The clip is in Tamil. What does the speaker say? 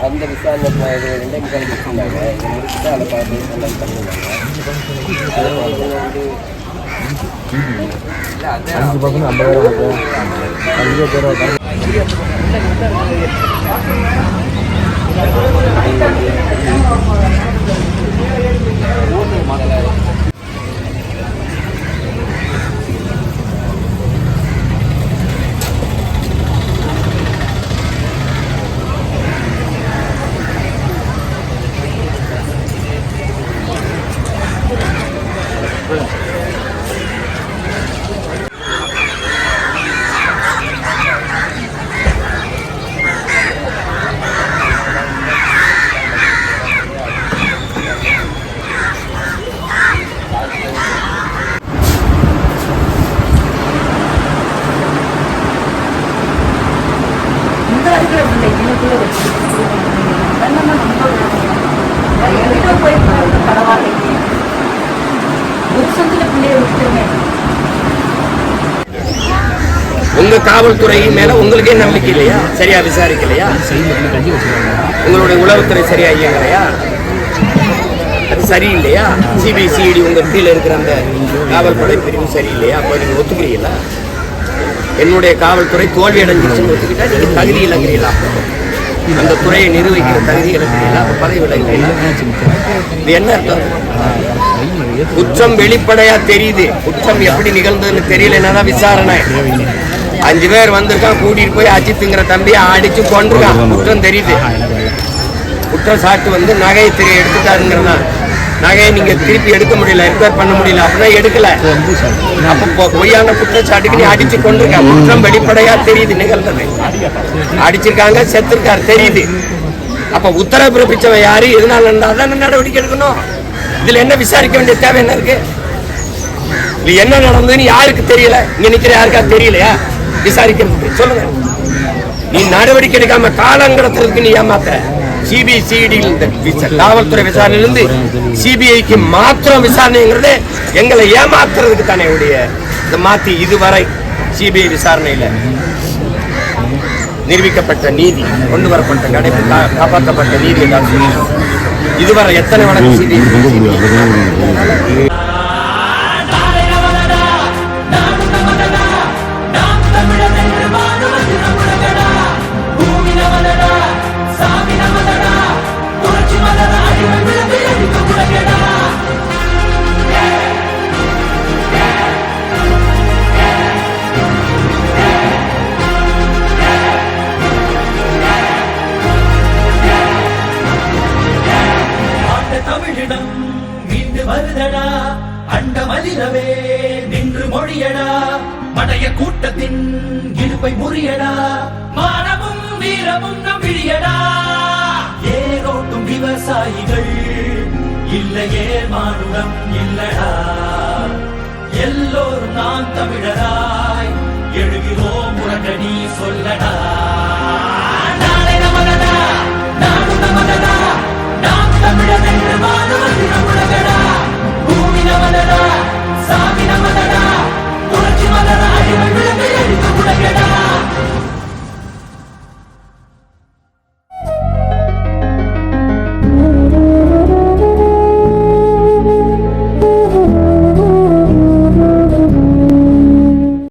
அந்த விசாரணை ரெண்டே முக்கால் முடிச்சுருந்தாங்க. இதை முடிச்சுட்டு அதை பார்த்து எல்லாம் பண்ணிருந்தாங்க. அஞ்சு பக்கம் 50,000 5 பேர் உங்க காவல்துறை மேல உங்களுக்கே நம்பிக்கை இல்லையா? சரியா விசாரிக்கலையா? உங்களுடைய உளவுத்துறை சரியா இயங்கலையா? அது சரியில்லையா? சிபிசிஐடி உங்க கீழே இருக்கிற அந்த காவல்படை பிரிவு சரியில்லையா? அப்போ நீங்க ஒத்துக்கிறீங்களா? என்னுடைய காவல்துறை தோல்வி அடைஞ்சிருச்சுன்னு ஒத்துக்கிட்டா நீங்க தகுதி இழக்கிறீங்களா? அந்த துறையை நிர்வகிக்கிற தகுதி இழக்கிறீங்களா? பதவி இழக்கிறீங்களா? இது என்ன அர்த்தம்? குற்றம் வெளிப்படையா தெரியுது. குற்றம் எப்படி நிகழ்ந்ததுன்னு தெரியலன்னா விசாரணை. 5 பேர் வந்திருக்கான், கூட்டிட்டு போய் அஜித்துங்கிற தம்பியை அடிச்சு கொண்டிருக்கான். குற்றம் தெரியுது. குற்றம் சாட்டு வந்து நகையை எடுத்துட்டாருங்கிறனா நகையை நீங்க திருப்பி எடுக்க முடியல, ரிப்பேர் பண்ண முடியல, அப்படின்னா எடுக்கல. அப்போ பொய்யான குற்றச்சாட்டுக்கு நீ அடிச்சு கொண்டிருக்க. குற்றம் வெளிப்படையா தெரியுது நிகழ்ந்தது. அடிச்சிருக்காங்க, செத்துருக்காரு தெரியுது. அப்ப உத்தரவு பிறப்பிச்சவன் யாரு, எதனால இருந்தாதான் நடவடிக்கை எடுக்கணும். இதுல என்ன விசாரிக்க வேண்டிய தேவை என்ன இருக்கு? இது என்ன நடந்ததுன்னு யாருக்கு தெரியல? இங்க நிக்கிற யாருக்கா தெரியலையா விசாரிக்கிறதுக்கு? சொல்லுங்க. நீ நடவடிக்கை எடுக்காம காலங்கடத்துறதுக்கு நீ ஏமாத்துற. சிபிசிஐடி காவல்துறை விசாரணையிலிருந்து சிபிஐக்கு மாத்திரம் விசாரணைங்கிறது எங்களை ஏமாத்துறதுக்கு தானே உடைய இந்த மாத்தி. இதுவரை சிபிஐ விசாரணையில நிரூபிக்கப்பட்ட நீதி, கொண்டு வரப்பட்ட காப்பாற்றப்பட்ட நீதி தான் சொல்லுவோம். இதுவரை எத்தனை வழக்கு சிபிஐ அண்டமதிரவே நின்று மொழியடா, மடைய கூட்டத்தின் இடுப்பை முறியடா, மானமும் வீரமும் நம்பியடா. ஏரோட்டும் விவசாயிகள் இல்லையே மானுடம் இல்லடா, எல்லோரும் நான் தமிழராய் எழுகிறோம் முரங்கடி சொல்லடா.